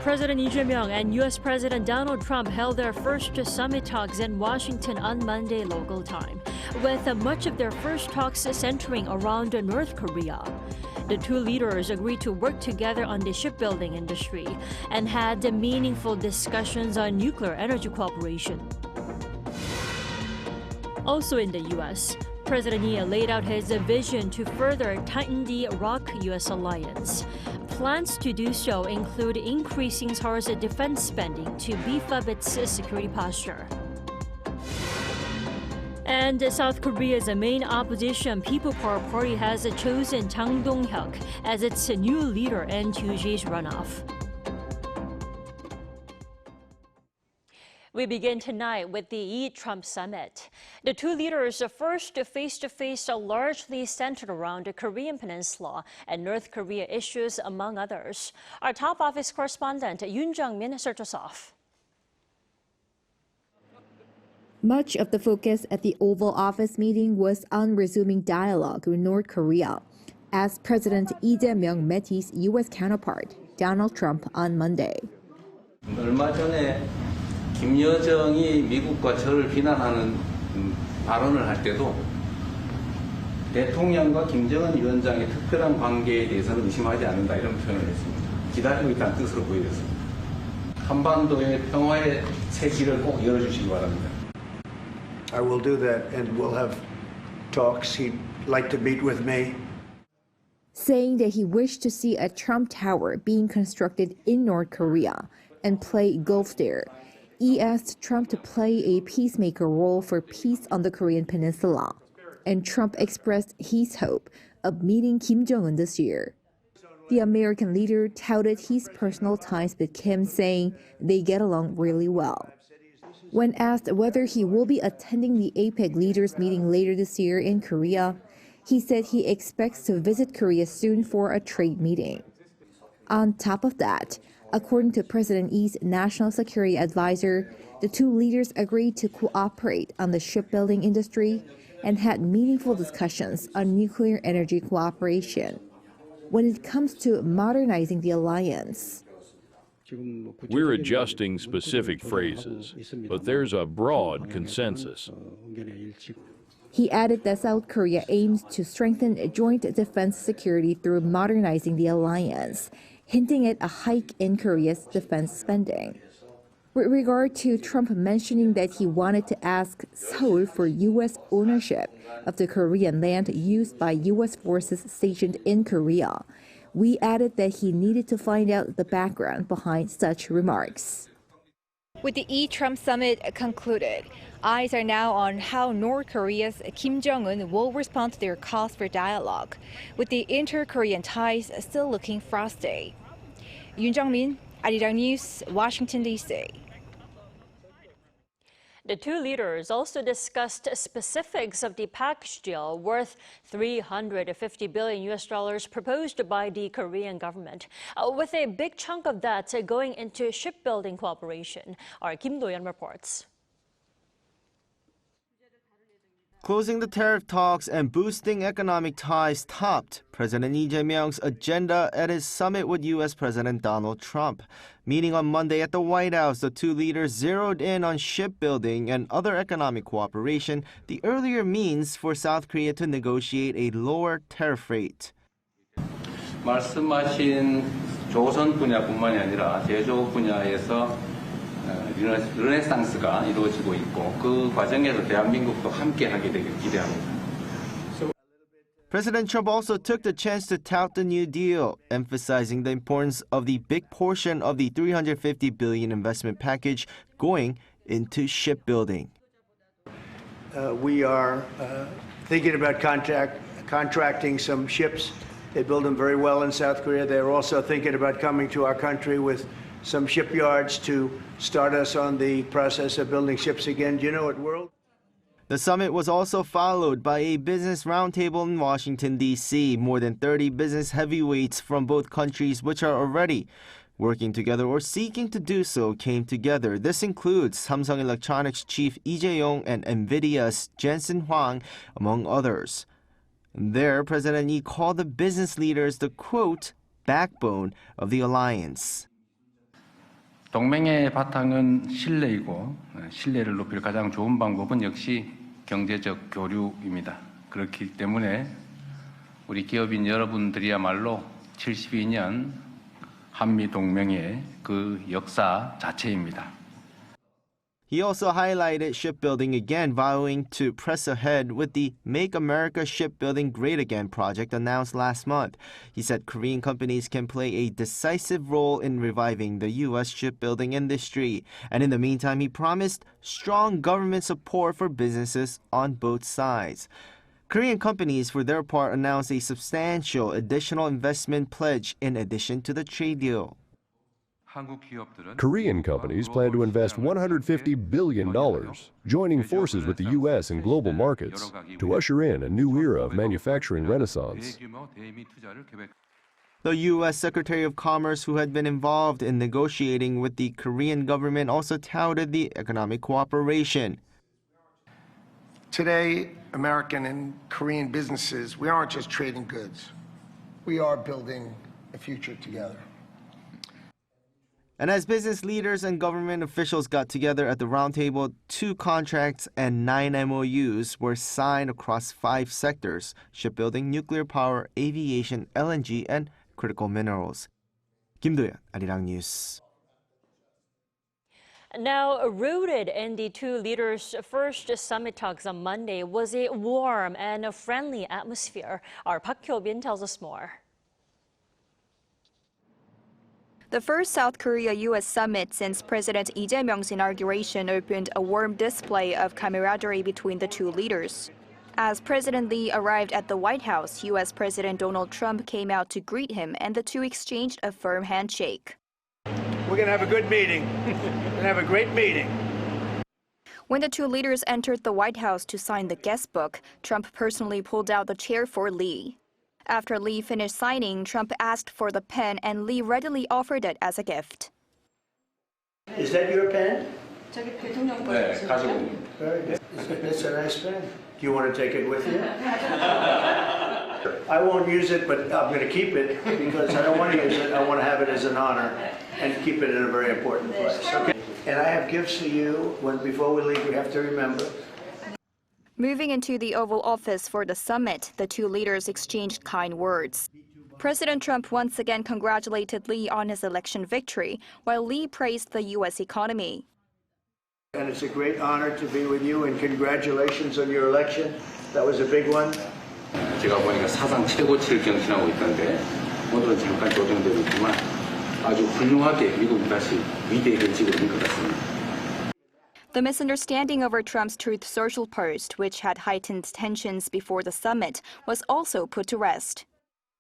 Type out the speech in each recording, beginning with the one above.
President Lee Jae-myung and U.S. President Donald Trump held their first summit talks in Washington on Monday local time, with much of their first talks centering around North Korea. The two leaders agreed to work together on the shipbuilding industry and had meaningful discussions on nuclear energy cooperation. Also in the U.S., President Lee laid out his vision to further tighten the ROK-U.S. alliance. Plans to do so include increasing Seoul's defense spending to beef up its security posture. And South Korea's main opposition People Power Party has chosen Jang Dong-hyeok as its new leader in Tuesday's runoff. We begin tonight with the E-Trump summit. The two leaders' first face-to-face largely centered around the Korean Peninsula and North Korea issues, among others. Our top office correspondent Yoon Jung-min starts us off. Much of the focus at the Oval Office meeting was on resuming dialogue with North Korea, as President Lee Jae-myung met his U.S. counterpart, Donald Trump, on Monday. 얼마 전에 김여정이 미국과 저를 비난하는 발언을 할 때도 대통령과 김정은 위원장의 특별한 관계에 대해서는 의심하지 않는다 이런 표현을 했습니다. 기다리고 있다는 뜻으로 보여졌습니다. 한반도의 평화의 새 길을 꼭 열어주시기 바랍니다. I will do that and we'll have talks. He'd like to meet with me. Saying that he wished to see a Trump Tower being constructed in North Korea and play golf there. He asked Trump to play a peacemaker role for peace on the Korean Peninsula, and Trump expressed his hope of meeting Kim Jong-un this year. The American leader touted his personal ties with Kim, saying they get along really well. When asked whether he will be attending the APEC leaders meeting later this year in Korea, he said he expects to visit Korea soon for a trade meeting. On top of that, according to President Lee's national security advisor, the two leaders agreed to cooperate on the shipbuilding industry and had meaningful discussions on nuclear energy cooperation. When it comes to modernizing the alliance, we're adjusting specific phrases, but there's a broad consensus. He added that South Korea aims to strengthen joint defense security through modernizing the alliance, hinting at a hike in Korea's defense spending. With regard to Trump mentioning that he wanted to ask Seoul for U.S. ownership of the Korean land used by U.S. forces stationed in Korea, we added that he needed to find out the background behind such remarks. With the E-Trump summit concluded, eyes are now on how North Korea's Kim Jong-un will respond to their calls for dialogue, with the inter-Korean ties still looking frosty. Yoon Jung-min, Arirang News, Washington, D.C. The two leaders also discussed specifics of the package deal worth $350 billion proposed by the Korean government, with a big chunk of that going into shipbuilding cooperation. Our Kim Do-yeon reports. Closing the tariff talks and boosting economic ties topped President Lee Jae-myung's agenda at his summit with U.S. President Donald Trump. Meeting on Monday at the White House, the two leaders zeroed in on shipbuilding and other economic cooperation, the earlier means for South Korea to negotiate a lower tariff rate. 말씀하신 조선 분야뿐만이 아니라 제조 분야에서 르네상스가 이루어지고 있고 그 과정에서 대한민국도 함께하게 되길 기대합니다. President Trump also took the chance to tout the New Deal, emphasizing the importance of the big portion of the $350 billion investment package going into shipbuilding. We are thinking about contracting some ships. They build them very well in South Korea. They're also thinking about coming to our country with some shipyards to start us on the process of building ships again. Do you know what world? The summit was also followed by a business roundtable in Washington, D.C. More than 30 business heavyweights from both countries, which are already working together or seeking to do so, came together. This includes Samsung Electronics chief Lee Jae-yong and NVIDIA's Jensen Huang, among others. There, President Lee called the business leaders the, quote, backbone of the alliance. 동맹의 바탕은 신뢰이고 신뢰를 높일 가장 좋은 방법은 역시 경제적 교류입니다. 그렇기 때문에 우리 기업인 여러분들이야말로 72년 한미 동맹의 그 역사 자체입니다. He also highlighted shipbuilding again, vowing to press ahead with the Make America Shipbuilding Great Again project announced last month. He said Korean companies can play a decisive role in reviving the U.S. shipbuilding industry. And in the meantime, he promised strong government support for businesses on both sides. Korean companies, for their part, announced a substantial additional investment pledge in addition to the trade deal. Korean companies plan to invest $150 billion, joining forces with the U.S. in global markets to usher in a new era of manufacturing renaissance. The U.S. Secretary of Commerce, who had been involved in negotiating with the Korean government, also touted the economic cooperation. Today, American and Korean businesses, we aren't just trading goods. We are building a future together. And as business leaders and government officials got together at the roundtable, 2 contracts and 9 MOUs were signed across 5 sectors: shipbuilding, nuclear power, aviation, LNG, and critical minerals. Kim Do-yeon, Arirang News. Now, rooted in the two leaders' first summit talks on Monday was a warm and a friendly atmosphere. Our Park Hyo-bin tells us more. The first South Korea-U.S. summit since President Lee Jae-myung's inauguration opened a warm display of camaraderie between the two leaders. As President Lee arrived at the White House, U.S. President Donald Trump came out to greet him, and the two exchanged a firm handshake. We're going to have a good meeting. We're going to have a great meeting. When the two leaders entered the White House to sign the guest book, Trump personally pulled out the chair for Lee. After Lee finished signing, Trump asked for the pen, and Lee readily offered it as a gift. Is that your pen? 네, 가지고 있습니다. Very good. It's a nice pen. Do you want to take it with you? I won't use it, but I'm going to keep it because I don't want to use it. I want to have it as an honor and keep it in a very important place. Okay. And I have gifts for you. Before we leave, we have to remember. Moving into the Oval Office for the summit, the two leaders exchanged kind words. President Trump once again congratulated Lee on his election victory, while Lee praised the U.S. economy. And it's a great honor to be with you, and congratulations on your election. That was a big one. 제가 보니까 사상 최고치를 경신하고 있던데 오늘은 잠깐 조정되고 있지만 아주 훌륭하게 미국이 다시 위대해지고 있는 것 같습니다. The misunderstanding over Trump's Truth Social post, which had heightened tensions before the summit, was also put to rest.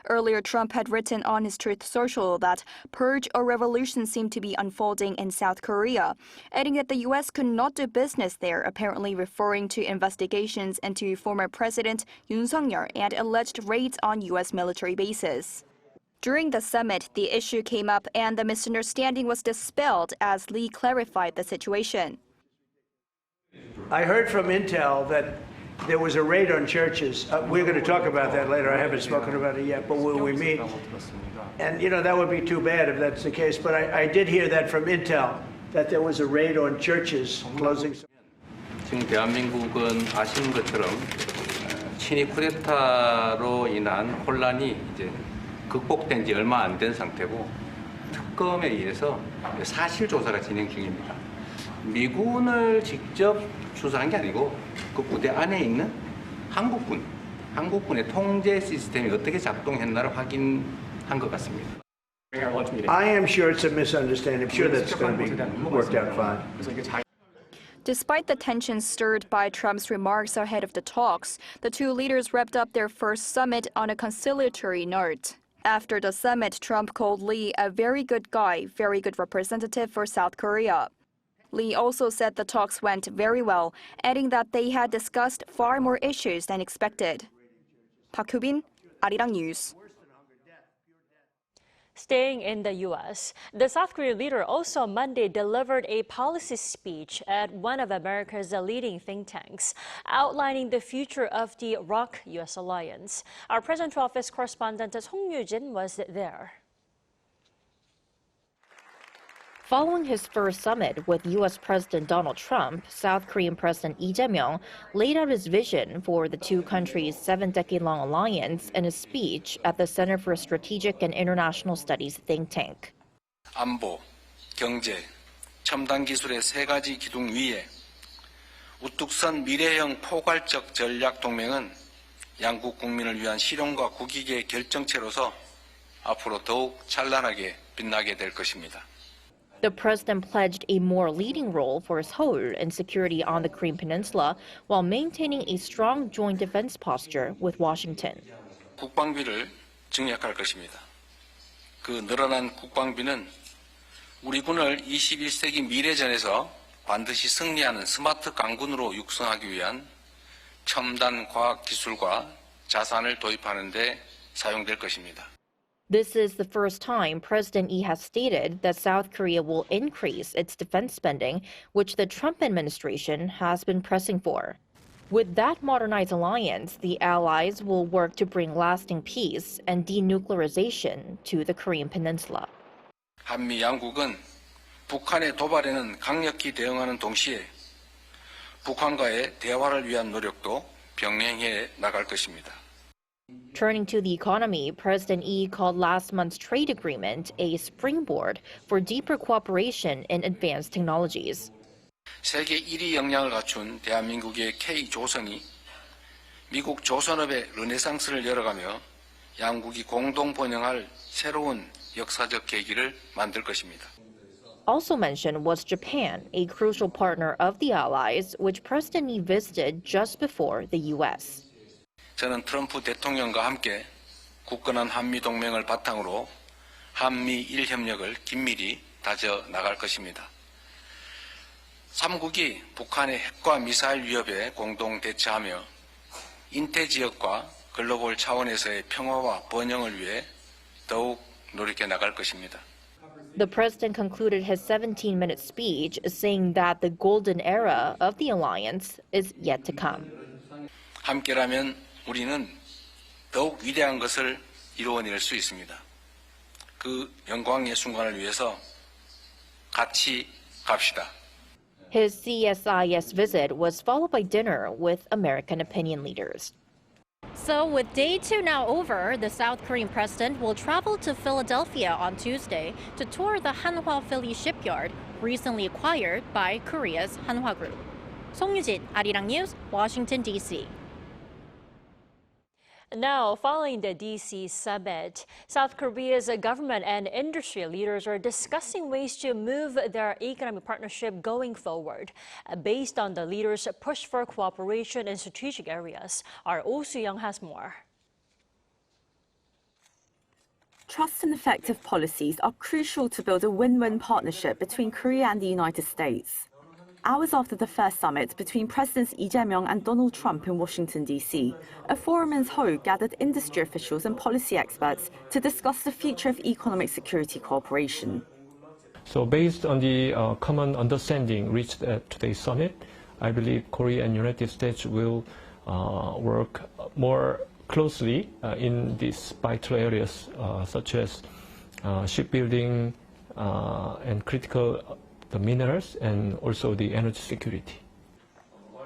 Earlier, Trump had written on his Truth Social that purge or revolution seemed to be unfolding in South Korea, adding that the U.S. could not do business there, apparently referring to investigations into former President Yoon Suk-yeol and alleged raids on U.S. military bases. During the summit, the issue came up and the misunderstanding was dispelled as Lee clarified the situation. I heard from Intel that there was a raid on churches. We're going to talk about that later. I haven't spoken about it yet, but when we meet. And, that would be too bad if that's the case. But I did hear that from Intel, that there was a raid on churches closing. 지금 대한민국은 아시는 것처럼 친위 쿠데타로 인한 혼란이 이제 극복된 지 얼마 안 된 상태고 특검에 의해서 사실 조사가 진행 중입니다. 미군을 직접 수사한 게 아니고 그 부대 안에 있는 한국군의 통제 시스템이 어떻게 작동했나를 확인한 것 같습니다. I am sure it's a misunderstanding. I'm sure that's going to be worked out fine. Despite the tensions stirred by Trump's remarks ahead of the talks, the two leaders wrapped up their first summit on a conciliatory note. After the summit, Trump called Lee a very good guy, very good representative for South Korea. Lee also said the talks went very well, adding that they had discussed far more issues than expected. Park Hyo-bin, Arirang News. Staying in the U.S., the South Korean leader also Monday delivered a policy speech at one of America's leading think tanks, outlining the future of the ROK-U.S. alliance. Our Presidential Office correspondent Song Yu-jin was there. Following his first summit with U.S. President Donald Trump, South Korean President Lee Jae-myung laid out his vision for the two countries' 7-decade-long alliance in a speech at the Center for Strategic and International Studies think tank. 안보, 경제, 첨단 기술의 세 가지 기둥 위에 우뚝 선 미래형 포괄적 전략 동맹은 양국 국민을 위한 실용과 국익의 결정체로서 앞으로 더욱 찬란하게 빛나게 될 것입니다. The president pledged a more leading role for Seoul in security on the Korean Peninsula while maintaining a strong joint defense posture with Washington. 국방비를 증액할 것입니다. 그 늘어난 국방비는 우리 군을 21세기 미래전에서 반드시 승리하는 스마트 강군으로 육성하기 위한 첨단 과학 기술과 자산을 도입하는 데 사용될 것입니다. This is the first time President Lee has stated that South Korea will increase its defense spending, which the Trump administration has been pressing for. With that modernized alliance, the allies will work to bring lasting peace and denuclearization to the Korean Peninsula. 한미 양국은 북한의 도발에는 강력히 대응하는 동시에 북한과의 대화를 위한 노력도 병행해 나갈 것입니다. Turning to the economy, President Lee called last month's trade agreement a springboard for deeper cooperation in advanced technologies. 세계 1위 역량을 갖춘 대한민국의 K조선이 미국 조선업의 르네상스를 열어가며 양국이 공동 번영할 새로운 역사적 계기를 만들 것입니다. Also mentioned was Japan, a crucial partner of the Allies, which President Lee visited just before the U.S. 저는 트럼프 대통령과 함께 굳건한 한미 동맹을 바탕으로 한미 1협력을 긴밀히 다져 나갈 것입니다. 3국이 북한의 핵과 미사일 위협에 공동 대처하며 인태 지역과 글로벌 차원에서의 평화와 번영을 위해 더욱 노력해 나갈 것입니다. The president concluded his 17-minute speech saying that the golden era of the alliance is yet to come. 함께라면 우리는 더욱 위대한 것을 이루어낼 수 있습니다. 그 영광의 순간을 위해서 같이 갑시다. His CSIS visit was followed by dinner with American opinion leaders. So with day 2 now over, the South Korean president will travel to Philadelphia on Tuesday to tour the Hanwha Philly shipyard recently acquired by Korea's Hanwha Group. 송유진, Arirang News, Washington, D.C. Now, following the D.C. summit, South Korea's government and industry leaders are discussing ways to move their economic partnership going forward. Based on the leaders' push for cooperation in strategic areas, our Oh Soo-young has more. Trust and effective policies are crucial to build a win-win partnership between Korea and the United States. Hours after the first summit between Presidents Lee Jae-myung and Donald Trump in Washington, D.C., a forum in Seoul gathered industry officials and policy experts to discuss the future of economic security cooperation. So based on the common understanding reached at today's summit, I believe Korea and United States will work more closely in these vital areas such as shipbuilding and critical the minerals and also the energy security.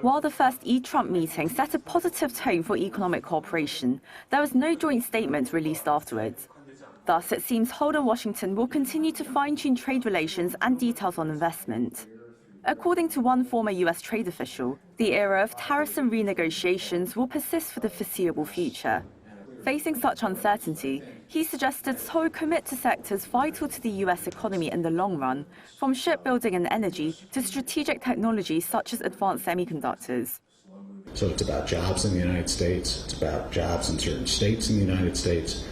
While the first E-Trump meeting set a positive tone for economic cooperation, there was no joint statement released afterwards. Thus, it seems Seoul and Washington will continue to fine-tune trade relations and details on investment. According to one former U.S. trade official, the era of tariffs and renegotiations will persist for the foreseeable future. Facing such uncertainty, he suggested Seoul commit to sectors vital to the U.S. economy in the long run, from shipbuilding and energy to strategic technologies such as advanced semiconductors. So it's about jobs in the United States, it's about jobs in certain states in the United States,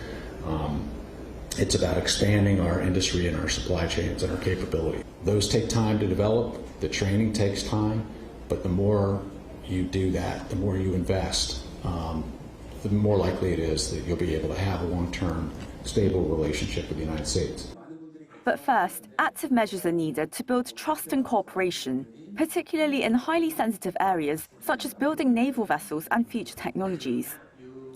it's about expanding our industry and our supply chains and our capability. Those take time to develop, the training takes time, but the more you do that, the more you invest, the more likely it is that you'll be able to have a long-term, stable relationship with the United States. But first, active measures are needed to build trust and cooperation, particularly in highly sensitive areas such as building naval vessels and future technologies.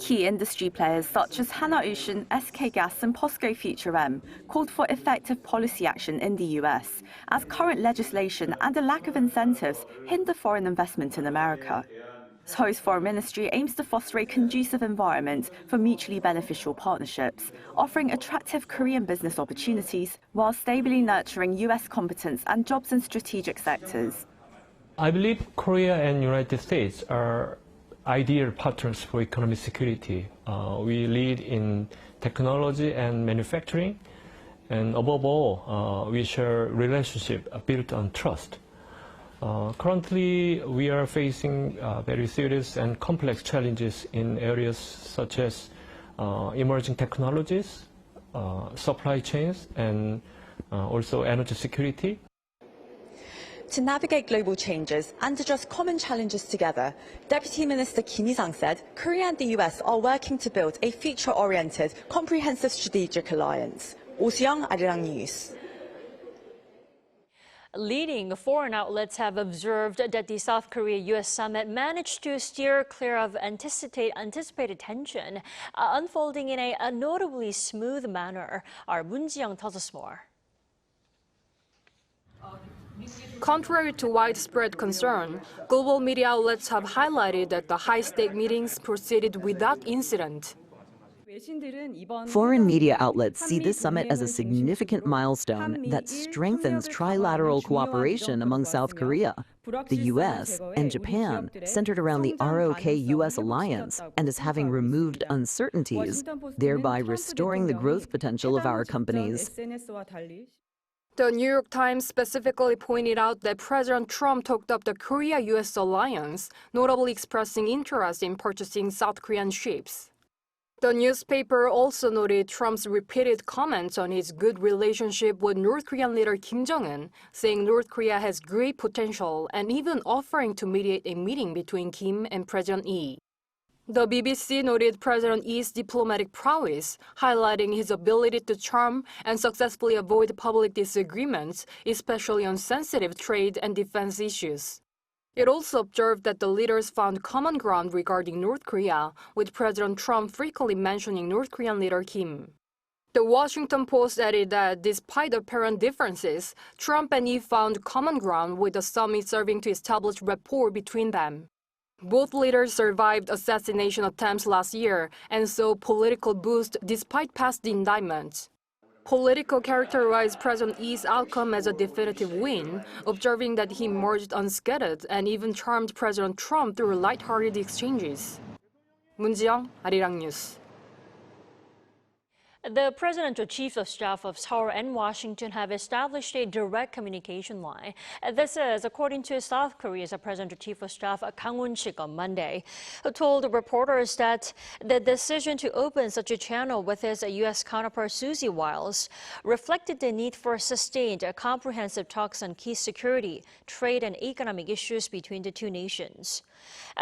Key industry players such as Hana Ocean, SK Gas and POSCO Future M called for effective policy action in the US, as current legislation and a lack of incentives hinder foreign investment in America. Seoul's foreign ministry aims to foster a conducive environment for mutually beneficial partnerships, offering attractive Korean business opportunities while stably nurturing US competence and jobs in strategic sectors. I believe Korea and United States are ideal partners for economic security. We lead in technology and manufacturing, and above all, we share a relationship built on trust. Currently, we are facing very serious and complex challenges in areas such as emerging technologies, supply chains, and also energy security. To navigate global changes and address common challenges together, Deputy Minister Kim Jong-un said Korea and the US are working to build a future-oriented, comprehensive strategic alliance. 오수영, Arirang News. Leading foreign outlets have observed that the South Korea-U.S. summit managed to steer clear of anticipated tension, unfolding in a notably smooth manner. Our Moon Ji-young tells us more. Contrary to widespread concern, global media outlets have highlighted that the high-stake meetings proceeded without incident. Foreign media outlets see this summit as a significant milestone that strengthens trilateral cooperation among South Korea, the U.S., and Japan, centered around the ROK-U.S. alliance, and is having removed uncertainties, thereby restoring the growth potential of our companies. The New York Times specifically pointed out that President Trump talked up the Korea-U.S. alliance, notably expressing interest in purchasing South Korean ships. The newspaper also noted Trump's repeated comments on his good relationship with North Korean leader Kim Jong-un, saying North Korea has great potential and even offering to mediate a meeting between Kim and President Lee. The BBC noted President Lee's diplomatic prowess, highlighting his ability to charm and successfully avoid public disagreements, especially on sensitive trade and defense issues. It also observed that the leaders found common ground regarding North Korea, with President Trump frequently mentioning North Korean leader Kim. The Washington Post added that despite apparent differences, Trump and Lee found common ground, with the summit serving to establish rapport between them. Both leaders survived assassination attempts last year and saw political boost despite past indictments. Politico characterized President Lee's outcome as a definitive win, observing that he emerged unscathed and even charmed President Trump through lighthearted exchanges. Moon Ji-young, Arirang News. The Presidential Chiefs of Staff of Seoul and Washington have established a direct communication line. This is according to South Korea's Presidential Chief of Staff Kang Won-sik on Monday, who told reporters that the decision to open such a channel with his U.S. counterpart Susie Wiles reflected the need for sustained, comprehensive talks on key security, trade, and economic issues between the two nations.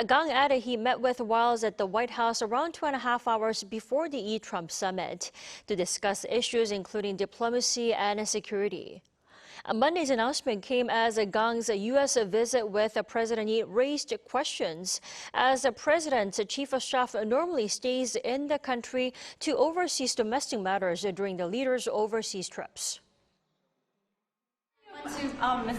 Kang added he met with Wiles at the White House around 2.5 hours before the E-Trump summit to discuss issues including diplomacy and security. Monday's announcement came as Kang's U.S. visit with President Lee raised questions, as the president's chief of staff normally stays in the country to oversee domestic matters during the leader's overseas trips.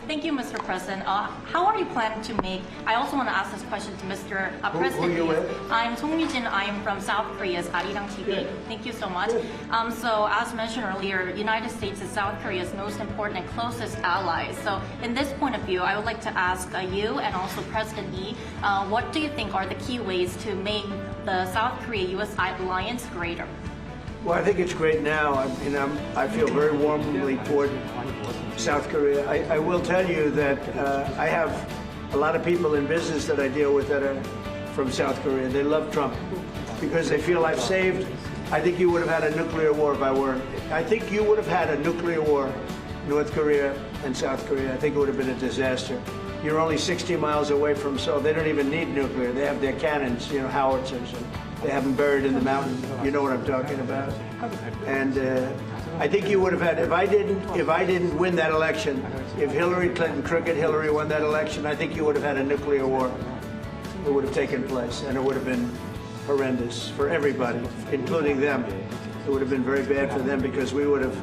Thank you, Mr. President. How are you planning to make? I also want to ask this question to Mr. President. Who are you with? I'm Song Mi-jin. I am from South Korea's Arirang TV. Good. Thank you so much. So, as mentioned earlier, United States is South Korea's most important and closest ally. So, in this point of view, I would like to ask you and also President Lee, what do you think are the key ways to make the South Korea-U.S. alliance greater? Well, I think it's great now. I feel very warmly toward South Korea. I will tell you that I have a lot of people in business that I deal with that are from South Korea. They love Trump because they feel I've saved. I think you would have had a nuclear war if I weren't. I think you would have had a nuclear war, North Korea and South Korea. I think it would have been a disaster. You're only 60 miles away from Seoul. They don't even need nuclear. They have their cannons, howitzers. And they have them buried in the mountain. You know what I'm talking about. And I think you would have had, if I didn't win that election, if Hillary Clinton, crooked Hillary, won that election, I think you would have had a nuclear war. It would have taken place, and it would have been horrendous for everybody, including them. It would have been very bad for them because we would have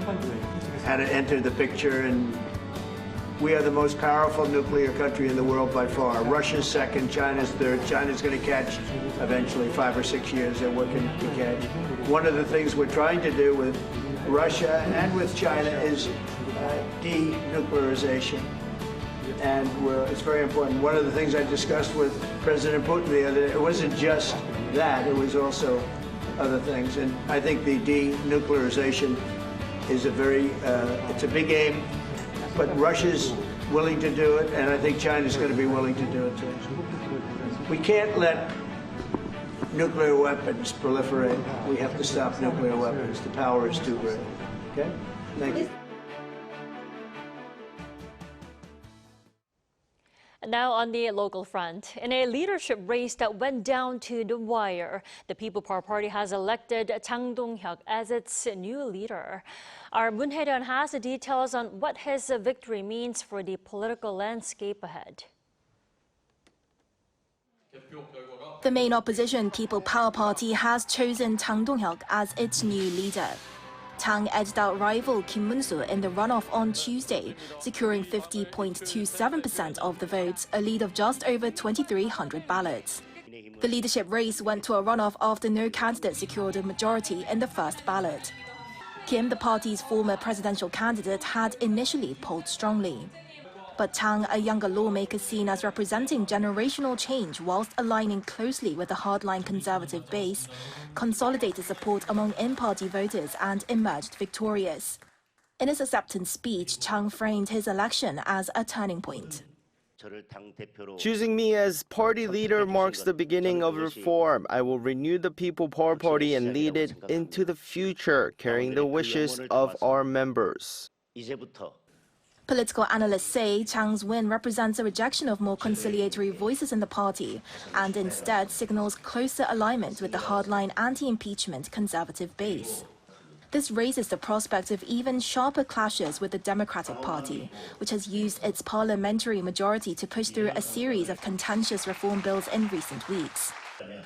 had to enter the picture, and we are the most powerful nuclear country in the world by far. Russia's second, China's third. China's going to catch eventually, 5 or 6 years they're working to catch. One of the things we're trying to do with Russia and with China is denuclearization. And it's very important. One of the things I discussed with President Putin the other day, it wasn't just that, it was also other things. And I think the denuclearization is it's a big aim, but Russia's willing to do it, and I think China's going to be willing to do it too. We can't let nuclear weapons proliferate. We have to stop nuclear weapons. The power is too great. Okay? Thank you. Now on the local front, in a leadership race that went down to the wire, the People Power Party has elected Jang Dong-hyeok as its new leader. Our Moon Hae-ryun has the details on what his victory means for the political landscape ahead. The main opposition People Power Party has chosen Jang Dong-hyeok as its new leader. Jang edged out rival Kim Moon-soo in the runoff on Tuesday, securing 50.27% of the votes, a lead of just over 2,300 ballots. The leadership race went to a runoff after no candidate secured a majority in the first ballot. Kim, the party's former presidential candidate, had initially polled strongly. But Jang, a younger lawmaker seen as representing generational change whilst aligning closely with the hardline conservative base, consolidated support among in-party voters and emerged victorious. In his acceptance speech, Jang framed his election as a turning point. Choosing me as party leader marks the beginning of reform. I will renew the People Power Party and lead it into the future, carrying the wishes of our members. Political analysts say Chang's win represents a rejection of more conciliatory voices in the party and instead signals closer alignment with the hardline anti-impeachment conservative base. This raises the prospect of even sharper clashes with the Democratic Party, which has used its parliamentary majority to push through a series of contentious reform bills in recent weeks.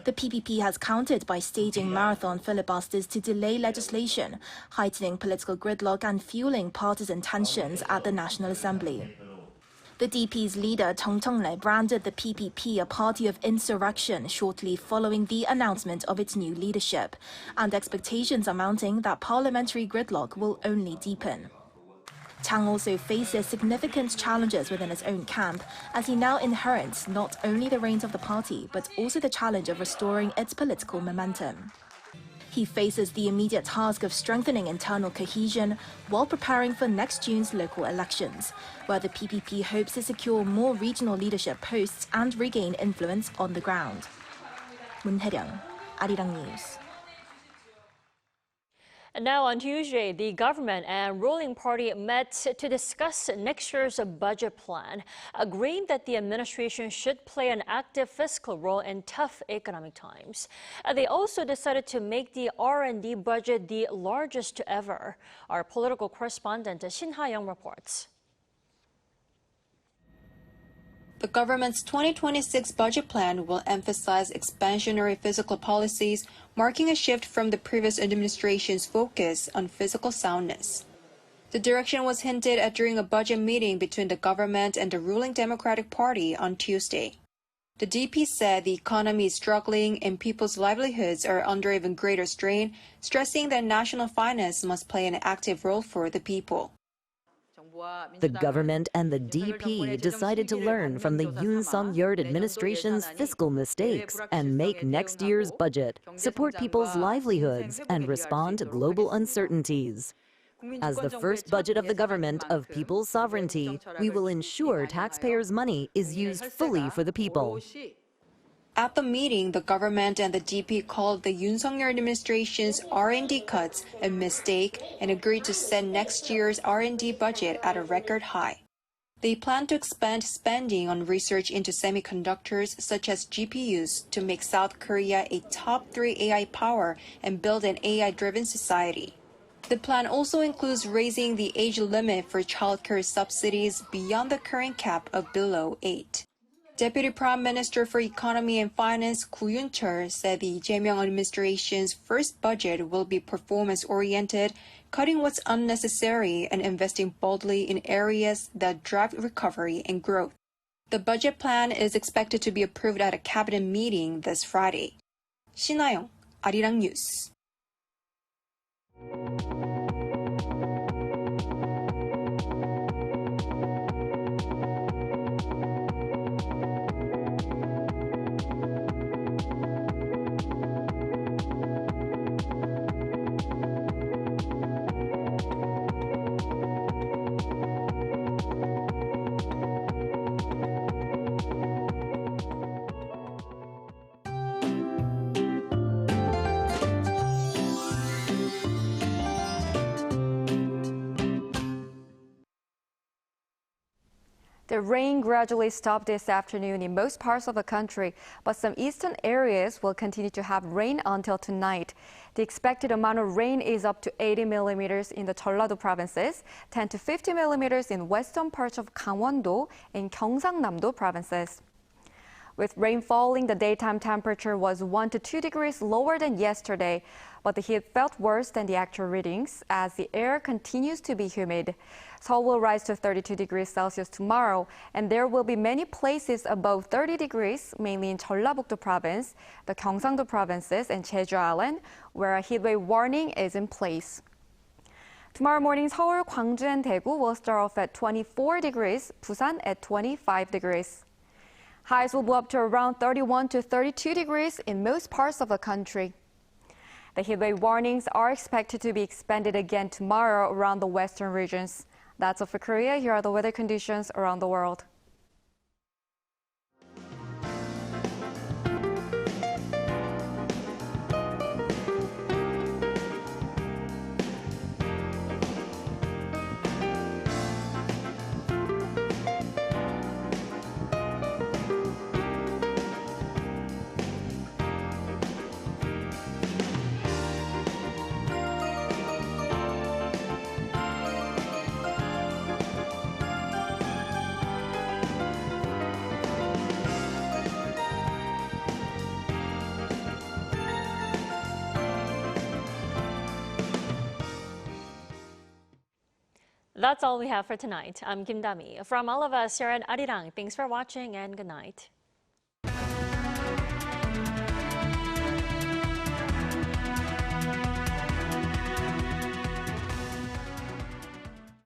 The PPP has countered by staging marathon filibusters to delay legislation, heightening political gridlock and fueling partisan tensions at the National Assembly. The DP's leader, Chung Chung-le, branded the PPP a party of insurrection shortly following the announcement of its new leadership, and expectations are mounting that parliamentary gridlock will only deepen. Jang also faces significant challenges within his own camp, as he now inherits not only the reins of the party, but also the challenge of restoring its political momentum. He faces the immediate task of strengthening internal cohesion while preparing for next June's local elections, where the PPP hopes to secure more regional leadership posts and regain influence on the ground. Moon Hae-ryun, Arirang News. And now on Tuesday, the government and ruling party met to discuss next year's budget plan, agreeing that the administration should play an active fiscal role in tough economic times. They also decided to make the R&D budget the largest ever. Our political correspondent Shin Ha-young reports. The government's 2026 budget plan will emphasize expansionary fiscal policies, marking a shift from the previous administration's focus on fiscal soundness. The direction was hinted at during a budget meeting between the government and the ruling Democratic Party on Tuesday. The DP said the economy is struggling and people's livelihoods are under even greater strain, stressing that national finance must play an active role for the people. The government and the DP decided to learn from the Yoon Suk-yeol administration's fiscal mistakes and make next year's budget support people's livelihoods and respond to global uncertainties. As the first budget of the government of people's sovereignty, we will ensure taxpayers' money is used fully for the people. At the meeting, the government and the DP called the Yoon Suk-yeol administration's R&D cuts a mistake and agreed to set next year's R&D budget at a record high. They plan to expand spending on research into semiconductors such as GPUs to make South Korea a top 3 AI power and build an AI-driven society. The plan also includes raising the age limit for childcare subsidies beyond the current cap of below 8. Deputy Prime Minister for Economy and Finance Koo Yoon-chul said the Jae-myung administration's first budget will be performance-oriented, cutting what's unnecessary and investing boldly in areas that drive recovery and growth. The budget plan is expected to be approved at a cabinet meeting this Friday. 신하영, Arirang News. The rain gradually stopped this afternoon in most parts of the country, but some eastern areas will continue to have rain until tonight. The expected amount of rain is up to 80 millimeters in the Jeollado provinces, 10 to 50 millimeters in western parts of Gangwon-do and Gyeongsang-namdo provinces. With rain falling, the daytime temperature was 1 to 2 degrees lower than yesterday, but the heat felt worse than the actual readings as the air continues to be humid. Seoul will rise to 32 degrees Celsius tomorrow, and there will be many places above 30 degrees, mainly in Jeollabuk-do province, the Gyeongsang-do provinces, and Jeju Island, where a heatwave warning is in place. Tomorrow morning, Seoul, Gwangju, and Daegu will start off at 24 degrees, Busan at 25 degrees. Highs will go up to around 31 to 32 degrees in most parts of the country. The heatwave warnings are expected to be expanded again tomorrow around the western regions. That's all for Korea. Here are the weather conditions around the world. That's all we have for tonight. I'm Kim Dami. From all of us here at Arirang, thanks for watching and good night.